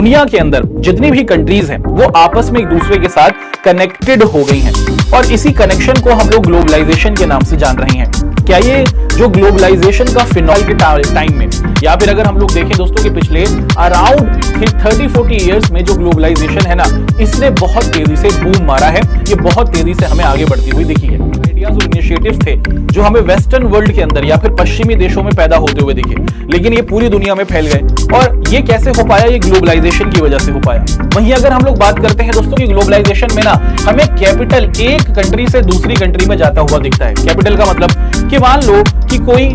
दुनिया के अंदर जितनी भी कंट्रीज हैं वो आपस में एक दूसरे के साथ कनेक्टेड हो गई हैं और इसी कनेक्शन को हम लोग ग्लोबलाइजेशन के नाम से जान रहे हैं। क्या ये जो ग्लोबलाइजेशन का फिनॉल के टाइम में, या फिर अगर हम लोग देखें दोस्तों कि पिछले अराउंड 30-40 इयर्स में जो ग्लोबलाइजेशन है ना, इसने बहुत तेजी से बूम मारा है। ये बहुत तेजी से हमें आगे बढ़ती हुई दिखी है। आइडियाज और इनिशिएटिव्स थे जो हमें वेस्टर्न वर्ल्ड के अंदर या फिर पश्चिमी देशों में पैदा होते हुए दिखे, लेकिन ये पूरी दुनिया में फैल गए। और ये कैसे हो पाया? ये ग्लोबलाइजेशन की वजह से हो पाया। वहीं अगर हम लोग बात करते हैं दोस्तों कि ग्लोबलाइजेशन में ना हमें कैपिटल एक कंट्री से दूसरी कंट्री में जाता हुआ दिखता है। कैपिटल का मतलब कि मान लो कि कोई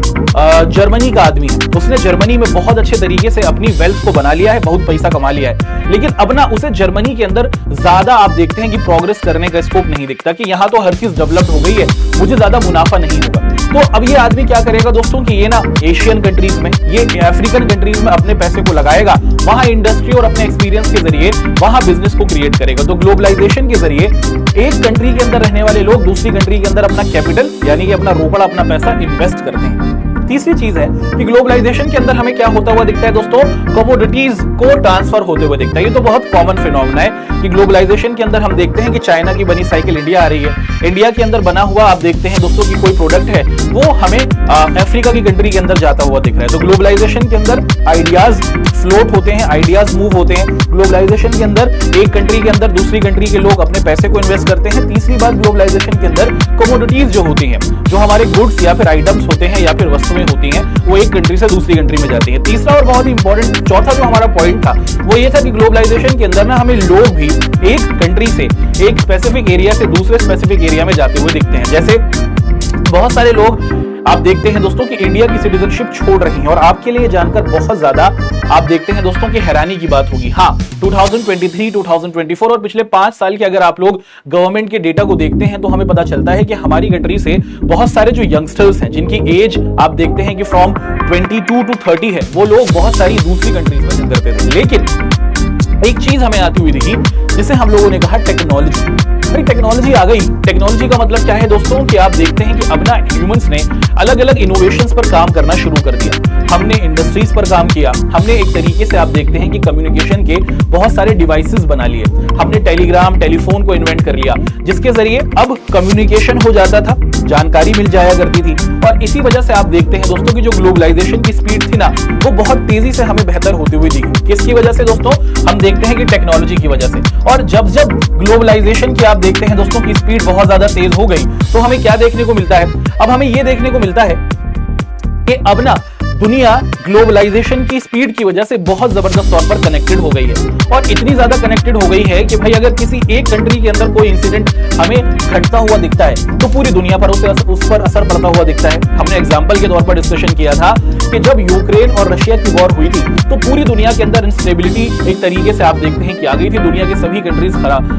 जर्मनी का आदमी है, उसने जर्मनी में बहुत अच्छे तरीके से अपनी वेल्थ को बना लिया है, बहुत पैसा कमा लिया है, लेकिन अब ना उसे जर्मनी के अंदर ज्यादा आप देखते हैं कि प्रोग्रेस करने का स्कोप नहीं दिखता कि यहां तो हर चीज डेवलप्ड हो गई है, मुझे ज्यादा मुनाफा नहीं होगा। तो अब ये आदमी क्या करेगा दोस्तों कि ये ना एशियन कंट्रीज में, ये अफ्रीकन कंट्रीज में अपने पैसे को लगाएगा, वहां इंडस्ट्री और अपने एक्सपीरियंस के जरिए वहां बिजनेस को क्रिएट करेगा। तो ग्लोबलाइजेशन के जरिए एक कंट्री के अंदर रहने वाले लोग दूसरी कंट्री के अंदर अपना कैपिटल यानी कि अपना रोकड़ा, अपना पैसा इन्वेस्ट करते हैं। तीसरी चीज है कि ग्लोबलाइजेशन के अंदर हमें क्या होता हुआ दिखता है दोस्तों, कमोडिटीज को ट्रांसफर होते हुए दिखता है। ये तो बहुत कॉमन फिनोमेना है कि ग्लोबलाइजेशन के अंदर हम देखते हैं कि चाइना की बनी साइकिल इंडिया आ रही है, इंडिया के अंदर बना हुआ आप देखते हैं दोस्तों कि कोई प्रोडक्ट है वो हमें अफ्रीका की कंट्री के अंदर जाता हुआ दिख रहा है। तो ग्लोबलाइजेशन के अंदर आइडियाज फ्लोट होते हैं, आइडियाज मूव होते हैं। ग्लोबलाइजेशन के अंदर एक कंट्री के अंदर दूसरी कंट्री के लोग अपने पैसे को इन्वेस्ट करते हैं। तीसरी बात, ग्लोबलाइजेशन के अंदर कमोडिटीज जो होती हैं, जो हमारे गुड्स या फिर आइटम्स होते हैं या फिर वस्तुएं होती हैं, वो एक कंट्री से दूसरी कंट्री में जाती हैं। तीसरा और बहुत ही इंपॉर्टेंट चौथा जो हमारा पॉइंट था वो ये था कि ग्लोबलाइजेशन के अंदर ना हमें लोग भी एक कंट्री से एक स्पेसिफिक एरिया से दूसरे स्पेसिफिक एरिया में जाते हुए दिखते हैं। जैसे बहुत सारे लोग आप देखते हैं दोस्तों कि इंडिया की सिटीजनशिप छोड़ रही हैं और आपके लिए जानकर बहुत ज्यादा आप देखते हैं दोस्तों कि हैरानी की बात होगी। हाँ, 2023, 2024 और पिछले 5 साल के अगर आप लोग गवर्नमेंट के डेटा को देखते हैं तो हमें पता चलता है कि हमारी कंट्री से बहुत सारे जो यंगस्टर्स हैं जिनकी एज आप देखते हैं कि फ्रॉम 22 to 30 है, वो लोग बहुत सारी दूसरी कंट्रीज में जंग करते थे। लेकिन एक चीज हमें आती हुई दिखी जिसे हम लोगों ने कहा टेक्नोलॉजी। अरे टेक्नोलॉजी आ गई। टेक्नोलॉजी का मतलब क्या है दोस्तों कि आप देखते हैं कि अब ना ह्यूमंस ने अलग अलग इनोवेशंस पर काम करना शुरू कर दिया। हमने इंडस्ट्रीज पर काम किया, हमने एक तरीके से आप देखते हैं कि कम्युनिकेशन के बहुत सारे डिवाइसेस बना लिए, हमने टेलीग्राम, टेलीफोन को इन्वेंट कर लिया, जिसके जरिए अब कम्युनिकेशन हो जाता था, जानकारी मिल जाया करती थी। और इसी वजह से आप देखते हैं दोस्तों कि जो ग्लोबलाइजेशन की स्पीड थी ना वो बहुत तेजी से हमें बेहतर होती हुई दिखी। किसकी वजह से दोस्तों? हम देखते हैं कि टेक्नोलॉजी की वजह से। और जब जब ग्लोबलाइजेशन की आप देखते हैं दोस्तों की स्पीड बहुत ज्यादा तेज हो गई तो हमें क्या देखने को मिलता है? अब हमें यह देखने को मिलता है कि अब ना दुनिया ग्लोबलाइजेशन की स्पीड की वजह से बहुत जबरदस्त तौर पर कनेक्टेड हो गई है। और इतनी ज्यादा कनेक्टेड हो गई है कि भाई अगर किसी एक कंट्री के अंदर कोई इंसिडेंट हमें घटता हुआ दिखता है तो पूरी दुनिया पर उस पर असर पड़ता हुआ दिखता है। हमने एग्जांपल के तौर पर डिस्कशन किया था कि जब यूक्रेन और रशिया की वॉर हुई थी तो पूरी दुनिया के अंदर इंस्टेबिलिटी एक तरीके से आप देखते हैं कि आ गई थी। दुनिया की सभी कंट्रीज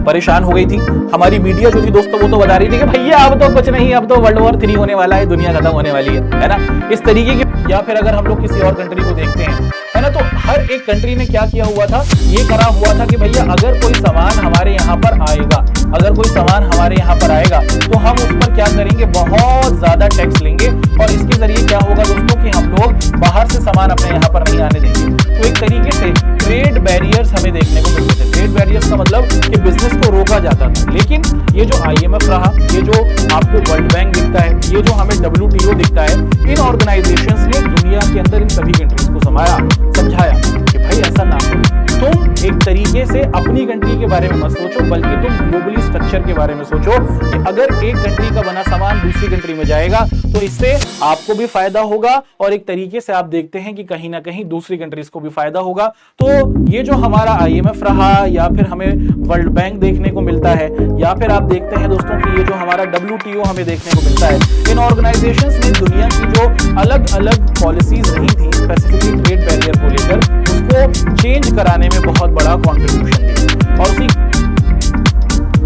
परेशान हो गई थी। हमारी मीडिया जो थी दोस्तों वो तो बता रही थी कि भैया अब तो कुछ नहीं, अब तो वर्ल्ड वॉर 3 होने वाला है, दुनिया खत्म होने वाली है ना, इस तरीके की। या फिर अगर हम लोग किसी और कंट्री को देखते हैं, है ना, तो हर एक कंट्री ने क्या किया हुआ था, ये करा हुआ था कि भैया अगर कोई सामान हमारे यहाँ पर आएगा, अगर कोई सामान हमारे यहाँ पर आएगा तो हम उस पर क्या करेंगे, बहुत ज्यादा टैक्स लेंगे और इसके जरिए क्या होगा दोस्तों कि हम लोग बाहर से सामान अपने यहाँ पर नहीं आने देंगे। तो एक तरीके से ट्रेड बैरियर्स हमें देखने को मिलते थे। ट्रेड बैरियर्स का मतलब कि बिजनेस को रोका जाता था। लेकिन ये जो IMF रहा, ये जो आपको वर्ल्ड बैंक दिखता है, ये जो हमें WTO दिखता है, इन ऑर्गेनाइजेशंस ने दुनिया के अंदर इन सभी कंट्रीज को समझाया कि भाई ऐसा ना करो। तुम एक तरीके से अपनी कंट्री के बारे में मत सोचो, बल्कि तुम ग्लोबली स्ट्रक्चर के बारे में सोचो कि अगर एक कंट्री का बना सामान दूसरी कंट्री में जाएगा तो इससे आपको भी फायदा होगा और एक तरीके से आप देखते हैं कि कहीं ना कहीं दूसरी कंट्रीज को भी फायदा होगा। तो ये जो हमारा IMF रहा या फिर हमें वर्ल्ड बैंक देखने को मिलता है या फिर आप देखते हैं दोस्तों कि ये जो हमारा WTO हमें देखने को मिलता है, इन ऑर्गेनाइजेशंस ने दुनिया की जो अलग अलग पॉलिसीज रही थी स्पेसिफिकली ट्रेड बैरियर को लेकर, उसको चेंज कराने में बहुत बड़ा कॉन्ट्रीब्यूशन दिया। और उसी